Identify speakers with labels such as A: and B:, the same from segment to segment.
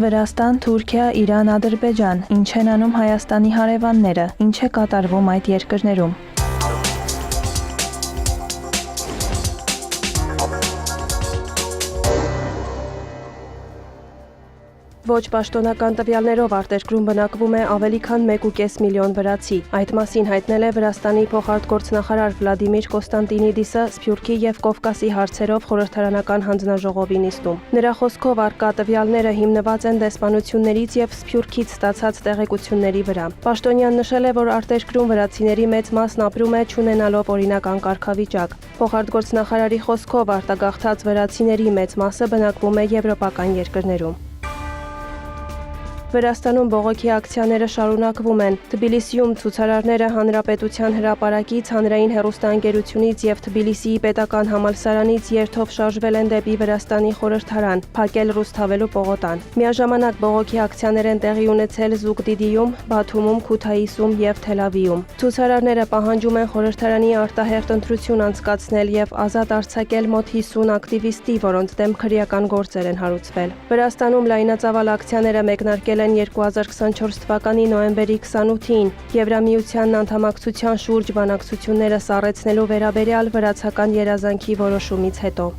A: Վրաստան, Թուրքիա, Իրան, Ադրբեջան, ինչ են անում Հայաստանի հարևանները, ինչ է կատարվում այդ երկրներում։ Ոչ պաշտոնական տվյալներով արտերկրում բնակվում է ավելի քան 1,5 միլիոն վրացի։ Այդ մասին հայտնել է Վրաստանի փոխարտգործնախարար Վլադիմիր Կոստանտինիդիսը Սփյուռքի եւ Կովկասի հարցերով խորհրդարանական հանձնաժողովի նիստում։ Նրա խոսքով առկա տվյալները հիմնված են դեսպանություններից եւ Սփյուռքից ստացած տեղեկությունների վրա։ Պաշտոնյան նշել է, որ արտերկրում վրացիների մեծ մասն ապրում է չունենալով օրինական կարգավիճակ։ Փոխարտգործնախարարի խոսքով արտագաղթած վրացիների մեծ մասը բնակվում է եվրոպական երկրներում։ Վրաստանում բողոքի ակցիաները շարունակվում են։ Թբիլիսիում ցուցարարները Հանրապետության հրապարակից, հանրային հեռուստաընկերությունից եւ Թբիլիսիի պետական համալսարանից երթով շարժվել են դեպի Վրաստանի խորհրդարան, փակել Ռուսթավելու պողոտան։ Միաժամանակ բողոքի ակցիաներ են տեղի ունեցել Զուգդիդիում, Բաթումում, Քութայիսում եւ Թել Ավիվում։ Ցուցարարները պահանջում են խորհրդարանի արտահերթ ընտրություն անցկացնել եւ ազատ արձակել մոտ 50 ակտիվիստի, որոնց դեմ քրեական գործեր են հարուցվել։ Վրաստանում լայնածավալ ակցիաները մեկնարկել են 2024 թվականի նոյեմբերի 28-ին Եվրամիությանն անդամակցության շուրջ բանակցությունները սառեցնելու վերաբերյալ վրացական երազանքի որոշումից հետո։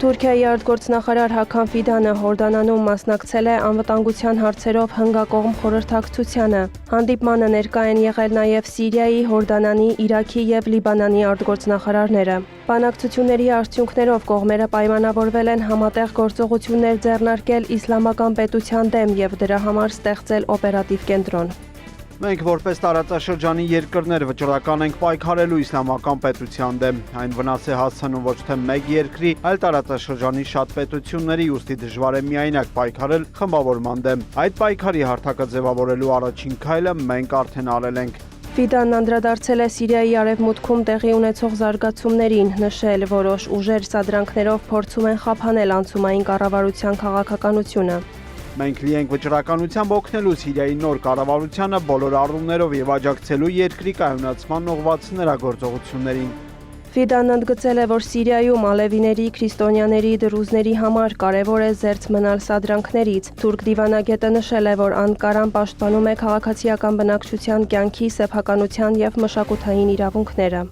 A: Թուրքիայի արտգործնախարար Հական Ֆիդանը Հորդանանում մասնակցել է անվտանգության հարցերով հնգակողմ խորհրդակցությանը։ Հանդիպմանը ներկա են եղել նաև Սիրիայի, Հորդանանի, Իրաքի եւ Լիբանանի արտգործնախարարները։ Բանակցությունների արդյունքներով կողմերը պայմանավորվել են համատեղ գործողություններ ձեռնարկել իսլամական պետության դեմ եւ դրա համար ստեղծել օպերատիվ կենտրոն։
B: Մենք որպես տարածաշրջանի երկրներ վճռական ենք պայքարելու իսլամական պետության դեմ։ Այն վնաս է հասցնում ոչ թե մեկ երկրի, այլ տարածաշրջանի շատ պետությունների, ուստի դժվար է միայնակ պայքարել խմբավորման դեմ։ Այդ պայքարի հարթակը ձևավորելու առաջին քայլը մենք արդեն արել ենք։
A: Ֆիդանն անդրադարձել է Սիրիայի արևմուտքում տեղի ունեցող զարգացումներին, նշել, որոշ ուժեր սադրանքներով փորձում են խափանել անցումային կառավարության քաղաքականությունը։
B: Մենք լի ենք վճռականությամբ օգնելու Սիրիայի նոր կառավարությանը բոլոր առումներով եւ աջակցելու երկրի կայունացման ուղղված նրա գործողություններին։
A: Ֆիդան ընդգծել է, որ Սիրիայում ալևիների, քրիստոնյաների, դրուզների համար կարևոր է զերծ մնալ սադրանքներից։ Թուրք դիվանագետը նշել է, որ Անկարան պաշտպանում է քաղաքացիական բնակչության կյանքի, սեփականության եւ մշակութային իրավունքները։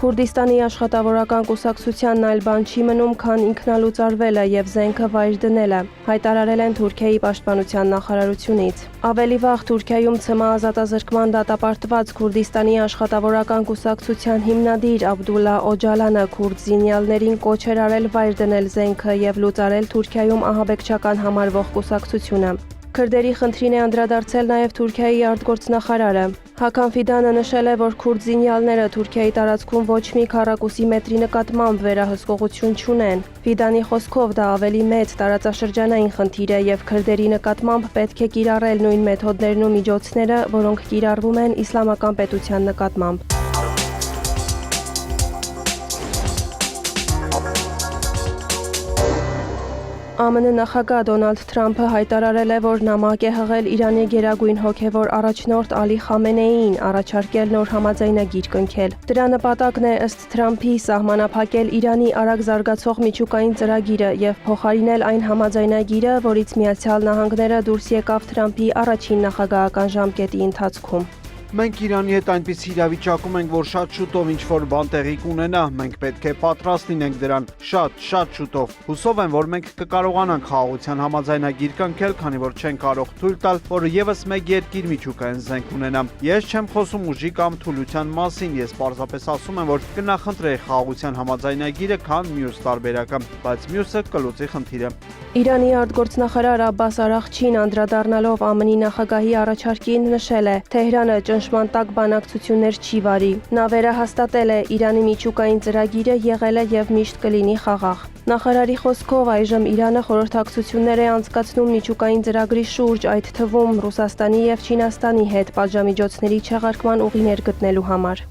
A: Քուրդիստանի աշխատավորական կուսակցությանն այլ բան չի մնում, քան ինքնալուծարվելը եւ զենքը վայր դնելը, հայտարարել են Թուրքիայի պաշտպանության նախարարությունից։ Ավելի վաղ Թուրքիայում ՑՄ ազատազրկման դատապարտված Քուրդիստանի աշխատավորական կուսակցության հիմնադիր Աբդուլլա Օջալանը քուրդ զինյալներին կոչ էր արել վայր դնել զենքը եւ լուծարել Թուրքիայում ահաբեկչական համարվող կուսակցությունը։ Քրդերի խնդրին է անդրադարձել նաև Թուրքիայի արտգործնախարարը։ Հական Ֆիդանը նշել է, որ քուրդ զինյալները Թուրքիայի տարածքում ոչ մի քառակուսի մետրի նկատմամբ վերահսկողություն չունեն։ Ֆիդանի խոսքով դա ավելի մեծ տարածաշրջանային խնդիր է եւ քրդերի նկատմամբ պետք է կիրառել նույն մեթոդներն ու միջոցները, որոնք կիրառվում են իսլամական պետության նկատմամբ։ ԱՄՆ նախագահ Դոնալդ Թրամփը հայտարարել է, որ նամակ է հղել Իրանի գերագույն հոգևոր առաջնորդ Ալի Խամենեիին առաջարկել նոր համաձայնագիր կնքել։ Դրա նպատակն է ըստ Թրամփի սահմանափակել Իրանի արագ զարգացող միջուկային ծրագիրը եւ փոխարինել այն համաձայնագիրը, որից Միացյալ Նահանգները դուրս եկավ Թրամփի առաջին նախագահական ժամկետի ընթացքում։
B: Մենք Իրանի հետ այնպիսի իրավիճակում ենք, որ շատ շուտով ինչ-որ բան տեղի կունենա, մենք պետք է պատրաստ լինենք դրան շատ շուտով։ Հուսով եմ, որ մենք կկարողանանք խաղաղության համաձայնագիր կնքել, քանի որ չեն կարող թույլ տալ, որ եւս մեկ երկիր միջուկային զենք ունենա։ Ես չեմ խոսում ուժի կամ թուլության մասին, ես պարզապես ասում եմ, որ կնախընտրեի խաղաղության համաձայնագիրը, քան մյուս տարբերակը, բայց մյուսը կլուծի խնդիրը։
A: Իրանի արտգործնախարար Աբբաս Արաղչին անդրադառնալով ԱՄՆ նախագահի առաջարկին նշել է. Թեհրանը ճնշման տակ բանակցություններ չի վարի։ Նա վերահաստատել է Իրանի միջուկային ծրագիրը եղել է եւ միշտ կլինի խաղաղ։ Նախարարի խոսքով այժմ Իրանը խորհրդակցություններ է անցկացնում միջուկային ծրագրի շուրջ, այդ թվում Ռուսաստանի եւ Չինաստանի հետ պատժամիջոցների չեղարկման ուղիներ գտնելու համար։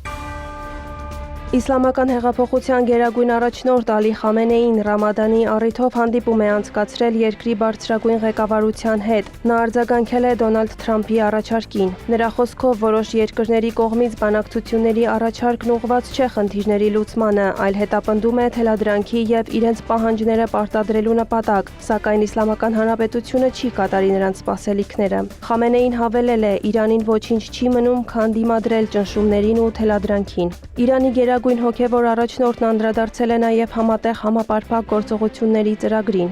A: Իսլամական հեղափոխության գերագույն առաջնորդ Ալի Խամենեին Ռամադանի առիթով հանդիպում է անցկացրել երկրի բարձրագույն ղեկավարության հետ։ Նա արձագանքել է Դոնալդ Թրամփի առաջարկին։ Նրա խոսքով որոշ երկրների կողմից բանակցությունների առաջարկն ուղղված չէ խնդիրների լուծմանը, այլ հետապնդում է թելադրանքի եւ իրենց պահանջները պարտադրելու նպատակ, սակայն Իսլամական Հանրապետությունը չի կատարի նրանց սպասելիքները։ Խամենեին հավելել է. Իրանին ոչինչ չի մնում, քան դիմադրել ճնշումներին ու թելադրանքին։ Իրանի գերագույն հոգևոր առաջնորդն անդրադարձել է նաև համատեղ համապարփակ գործողությունների ծրագրին։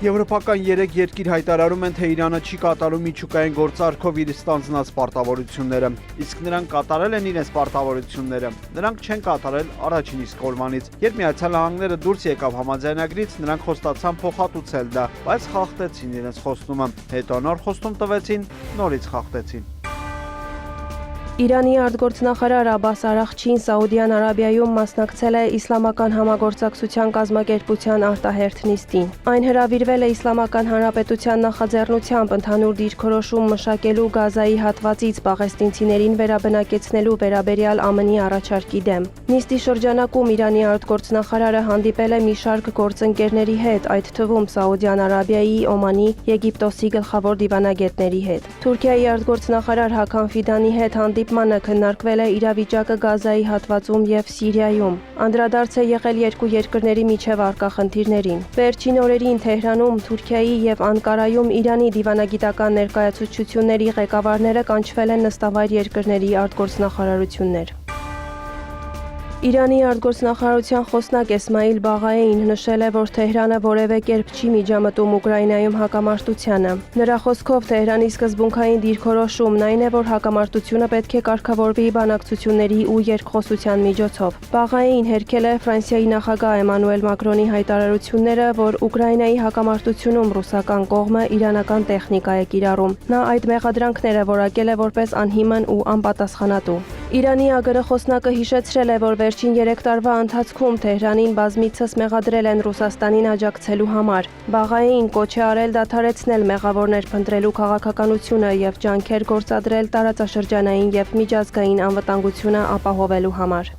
B: Եվրոպական 3 երկիր հայտարարում են, թե Իրանը չի կատարում միջուկային գործարքով իր ստանձնած պարտավորությունները, իսկ նրանք կատարել են իրենց պարտավորությունները։ Նրանք չեն կատարել առաջին իսկ օրվանից։ Երբ Միացյալ Նահանգները դուրս եկավ համաձայնագրից, նրանք խոստացան փոխհատուցել դա, բայց խախտեցին իրենց խոստումը։ Հետո նոր խոստում տվեցին, նորից խախտեցին։
A: Իրանի արտգործնախարար Աբբաս Արաղչին Սաուդյան Արաբիայում մասնակցել է Իսլամական համագործակցության կազմակերպության արտահերթ նիստին։ Այն հրավիրվել է Իսլամական Հանրապետության նախաձեռնությամբ ընդհանուր դիրքորոշում մշակելու Գազայի հատվածից պաղեստինցիներին վերաբնակեցնելու վերաբերյալ ԱՄՆ-ի առաջարկի դեմ։ Նիստի շրջանակում Իրանի արտգործնախարարը հանդիպել է մի շարք գործընկերների հետ, այդ թվում Սաուդյան Արաբիայի, Օմանի, Եգիպտոսի գլխավոր դիվանագետների հետ։ Թուրքիայի արտգործնախարար Հական Ֆիդանի հետ հանդիպմանը քննարկվել է իրավիճակը Գազայի հատվածում եւ Սիրիայում։ Անդրադարձ է եղել երկու երկրների միջև առկա խնդիրներին։ Վերջին օրերին Թեհրանում, Թուրքիայի եւ Անկարայում Իրանի դիվանագիտական ներկայացուցչությունների ղեկավարները կանչվել են նստավայր երկրների արտգործնախարարություններ։ Իրանի արտգործնախարարության խոսնակ Էսմայիլ Բաղային նշել է, որ Թեհրանը որևէ կերպ չի միջամտում Ուկրաինայում հակամարտությանը։ Նրա խոսքով Թեհրանի սկզբունքային դիրքորոշումն այն է, որ հակամարտությունը պետք է կարգավորվի բանակցությունների ու երկխոսության միջոցով։ Բաղային հերքել է Ֆրանսիայի նախագահ Էմանուել Մակրոնի հայտարարությունները, որ Ուկրաինայի հակամարտությունում ռուսական կողմը իրանական տեխնիկա է կիրառում։ Նա այդ մեղադրանքները որակել է որպես անհիմն ու անպատասխանատու։ Իրանի ԱԳՌ խոսնակը հիշեցրել է, որ վերջին 3 տարվա ընթացքում Թեհրանին բազմիցս մեղադրել են Ռուսաստանին աջակցելու համար։ Բաղային կոչ է արել դադարեցնել մեղավորներ փնտրելու քաղաքականությունը եւ ջանքեր գործադրել տարածաշրջանային եւ միջազգային անվտանգությունը ապահովելու համար։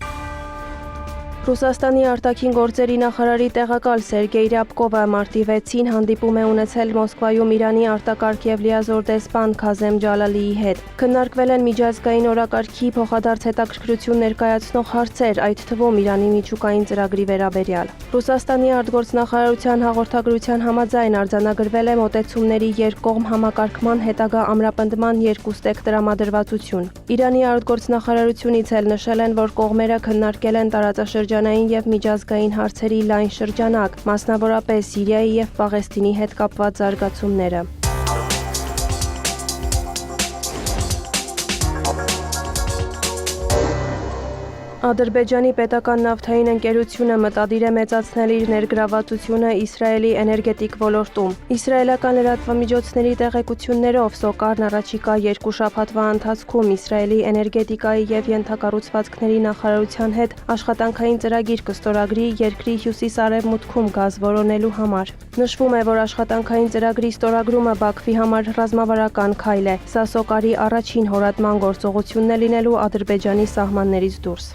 A: Ռուսաստանի արտաքին գործերի նախարարի տեղակալ Սերգեյ Ռյաբկովը մարտի 6-ին հանդիպում է ունեցել Մոսկվայում Իրանի արտակարգ եւ լիազոր դեսպան Քազեմ Ջալալիի հետ։ Քննարկվել են միջազգային օրակարգի փոխադարձ հետաքրքրություն ներկայացնող հարցեր, այդ թվում Իրանի միջուկային ծրագրի վերաբերյալ։ Ռուսաստանի արտգործնախարարության հաղորդագրության համաձայն արձանագրվել է մոտեցումների երկկողմ համակարգման հետագա ամրապնդման երկուստեք տրամադրվածություն։ Իրանի արտգործնախարարությունից էլ նշել են, որ կողմերը քննարկել են տարածաշրջանային եւ միջազգային հարցերի լայն շրջանակ, մասնավորապես Սիրիայի եւ Պաղեստինի հետ կապված զարգացումները։ Ադրբեջանի պետական նավթային ընկերությունը մտադիր է մեծացնել իր ներգրավվածությունը Իսրայելի էներգետիկ ոլորտում։ Իսրայելական լրատվամիջոցների տեղեկություններով Սոկարն առաջիկա 2 շաբաթվա ընթացքում Իսրայելի էներգետիկայի եւ ենթակառուցվածքների նախարարության հետ աշխատանքային ծրագիր կստորագրի երկրի հյուսիս-արևմուտքում գազ որոնելու համար։ Նշվում է, որ աշխատանքային ծրագրի ստորագրումը Բաքվի համար ռազմավարական քայլ է։ Սա Սոկարի առաջին հորատման գործողությունն է լինելու Ադրբեջանի սահմաններից դուրս։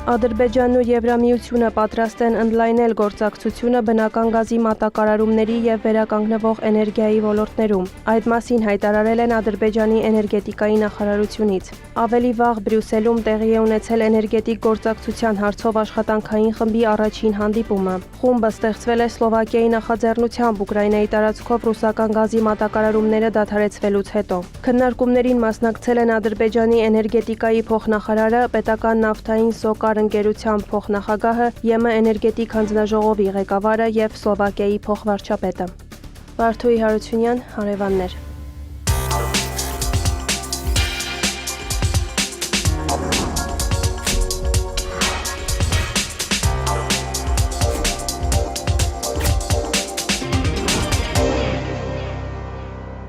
A: Ադրբեջանն ու Եվրամիությունը պատրաստ են ընդլայնել գործակցությունը բնական գազի մատակարարումների եւ վերականգնվող էներգիայի ոլորտներում։ Այդ մասին հայտարարել են Ադրբեջանի էներգետիկայի նախարարությունից։ Ավելի վաղ Բրյուսելում տեղի է ունեցել էներգետիկ գործակցության հարցով աշխատանքային խմբի առաջին հանդիպումը։ Խումբը ստեղծվել է Սլովակիայի նախաձեռնությամբ Ուկրաինայի տարածքով ռուսական գազի մատակարարումները դադարեցվելուց հետո։ Քննարկումներին մասնակցել են Ադրբեջանի էներգետիկայի փոխնախարարը, պետական նավթային Սոկար ընկերության փոխնախագահը, ԵՄ էներգետիկ հանձնաժողովի ղեկավարը եւ Սլովակիայի փոխվարչապետը։ Վարդուհի Հարությունյան, հարևաններ։